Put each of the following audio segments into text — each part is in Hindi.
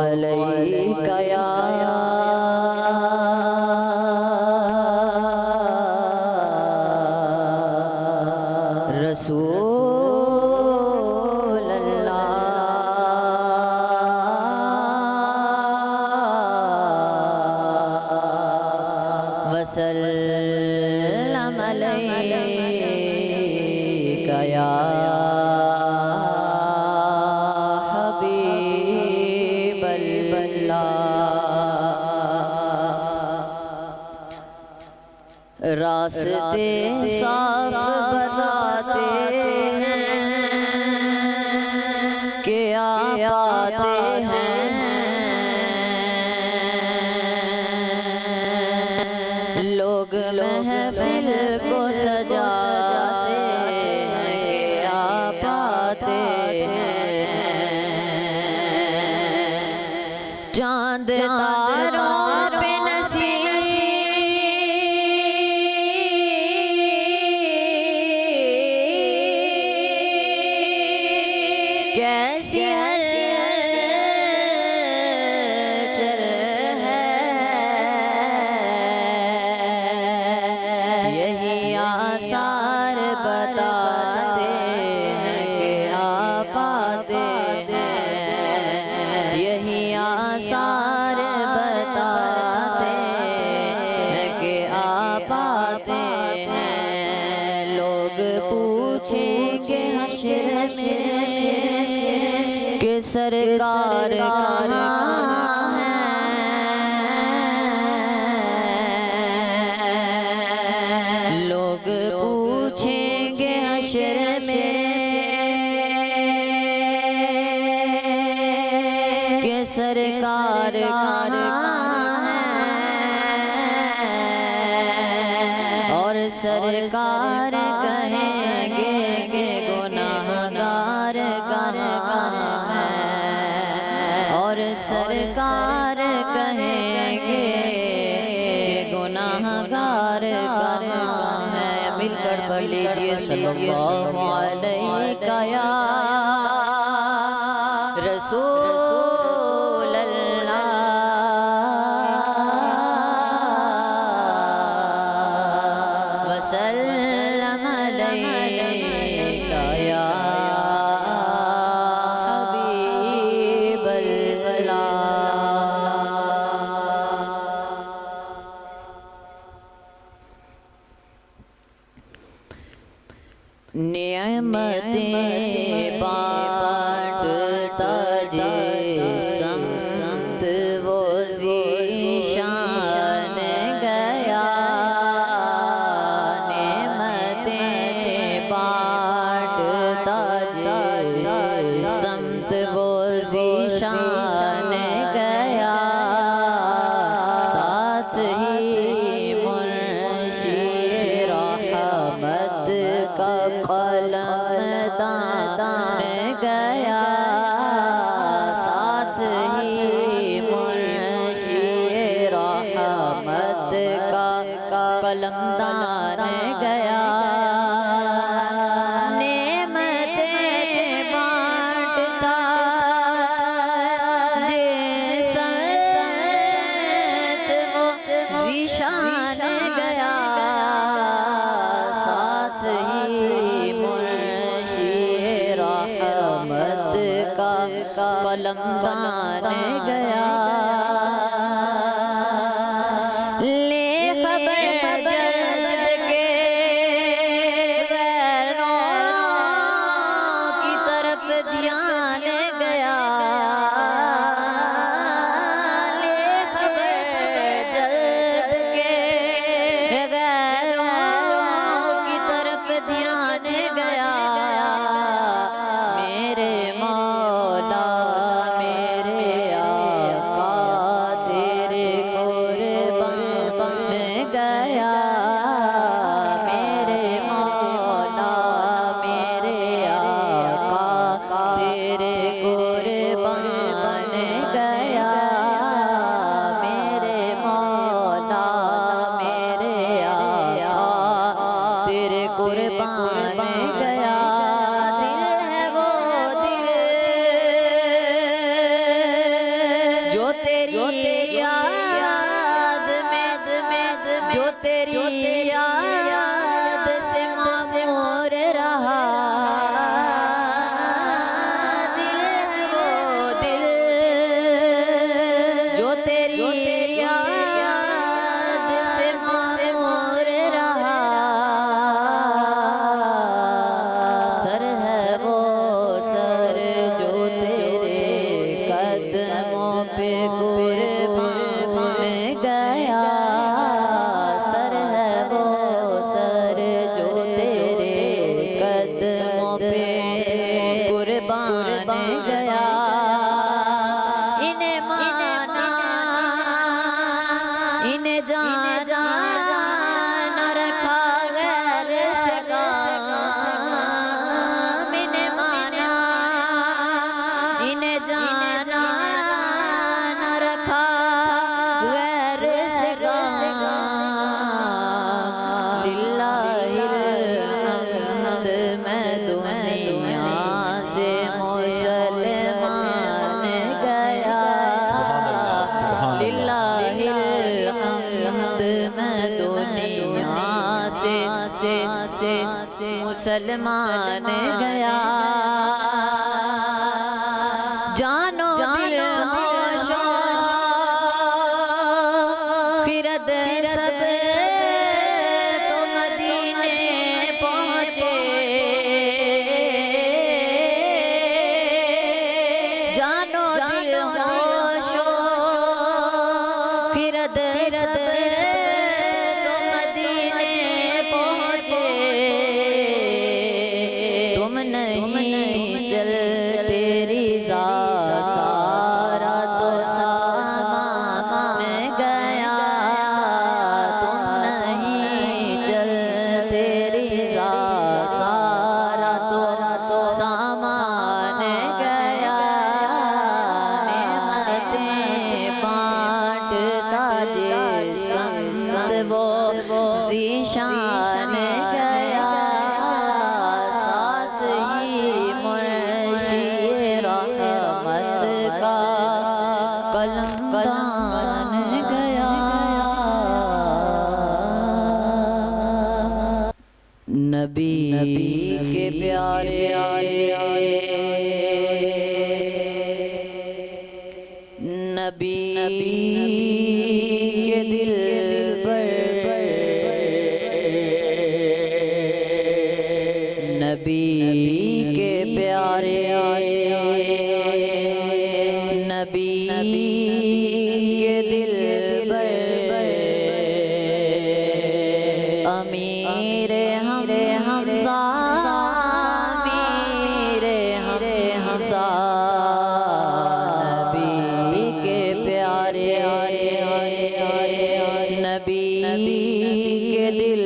अलैका या रसूल अल्लाह वसल्लम अलैका या हबीब अल्लाह। रास्ते साफ बताते हैं कि आप आते हैं, लोग महफिल को सजाते हैं कि आप आते हैं। चांद तारों पे कैसी हलचल है, यही आसार बताते हैं कि आप आते हैं। यही आसार बताते हैं कि आप आते हैं। लोग पूछेंगे हश्र में कि सरकार कहाँ है, लोग पूछेंगे हश्र में कि सरकार कहाँ है, और सरकार कहेंगे कि गुनाहगार कहाँ है, और सरकार कहेंगे कि गुनाहगार कहाँ है। मिलकर पढ़ लीजिए सल्लल्लाहु अलैका या रसूल अल्लाह वसल्लम अलैका या हबीब अल्लाह। नेमतें बांटता जिस्म संत वो ज़ीशान गया। नेमतें बांटता जिस्म वो ज़ीशान गया। साथ ही मुर्शिद रहमत का कलमदान गया। साथ ही मुर्शिद रहमत का कलमदान गया। नेमतें बांटता जिस्म वो ज़ीशान गया। साथ ही मुर्शिद रहमत का कलमदान गया। ले खबर जल्द के गैरों की तरफ ध्यान गया। ले खबर जल्द के गैरों की तरफ ध्यान गया। मेरे मौला मेरे कदमों पे कुर्बान गया। सर है वो सर जो तेरे कदमों पे कुर्बान गया। इन्हें माना इन्हें जाना न रखा गैर से काम। इन्हें माना इन्हें जाना न रखा गैर से काम। लिल्लाहिल हम्द मैं दुनिया से मुसलमान गया। लिल्लाहिल हम्द मैं दुनिया से मुसलमान गया। जानो दिल होशो खिरद सब तो मदीने पहुँचे। जानो दिल होशो खिरद सब तो मदीने पहुँचे। तुम नहीं चल तेरी सारा तो सामान गया। तुम नहीं चल तेरी सारा तो सामान गया। नेमतें बांटता जिसम वो ज़ीशान गया। साथ ही मुर्शिद रहमत का कलमदान गया। नबी के प्यारे नबी के दिल पर नबी के प्यारे नबी के दिल पर अमीर हमज़ा अमीर हमज़ा नबी के प्यारे नबी के दिल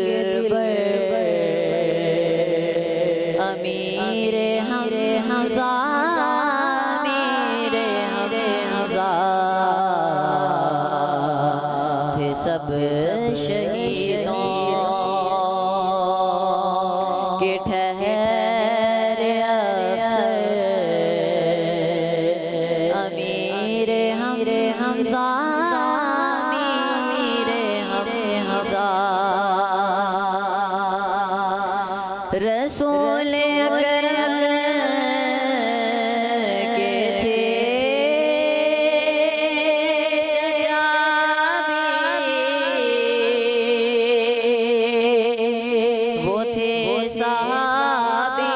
पर अमीर हमज़ा अमीर हमज़ा थे सब शहीदों के ठहरे अफसर। अमीर हमज़ा अमीर हमज़ा रसूल अकरम के थे चचाबी। वो थे सहाबी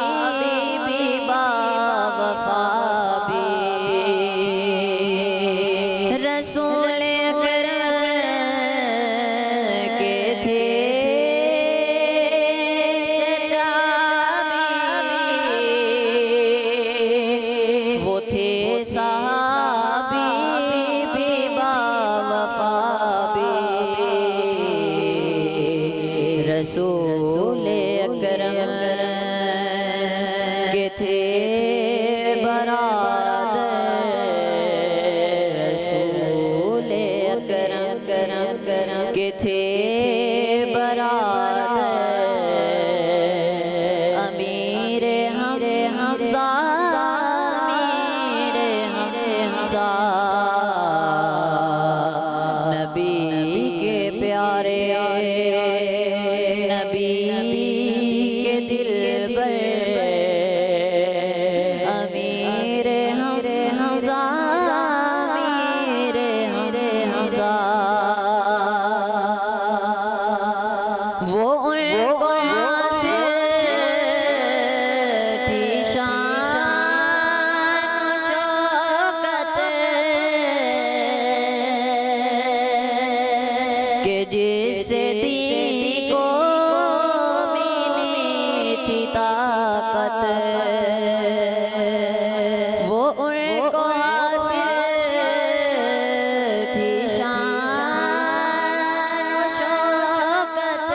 भी बावफा भी। रसूल अकरम के थे वो थे सहाबी भी बावफा भी। रसूल अकरम के थे बरादर। रसूल अकरम के थे बरादर। अमीर हमज़ा अमीर हमज़ा नबी के प्यारे नबी कि जिस दी को मिली थी ताकत वो उनको हासिल थी शान व शौकत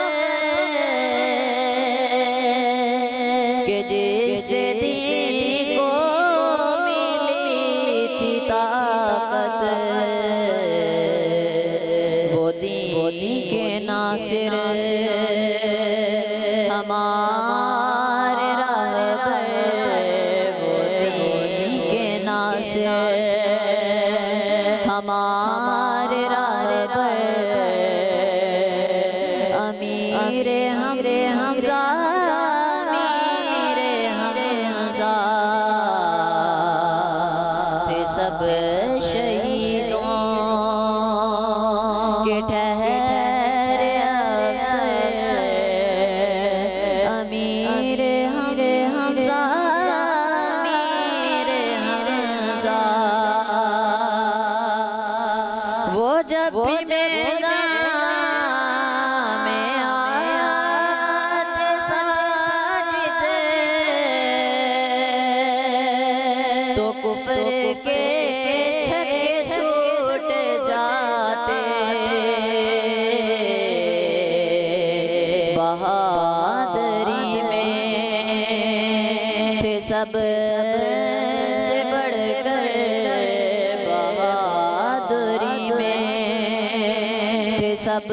कि जिस दी को मिली थी ताकत वो दीन के नासिर हमारे रहबर वो दीन के नासिर हमारे रहबर अमीरे हमरे हमजा अमीरे हमरे हमजा थे सब शहीदों के ठहरे अफसर अमीरे हमरे हमजा अमीरे हमरे हमजा वो जब भी मैदान में आते साजिद तो कुफ्र के छक्के छूट जाते बहादुरी में थे सब से बढ़कर बहादुरी में थे सब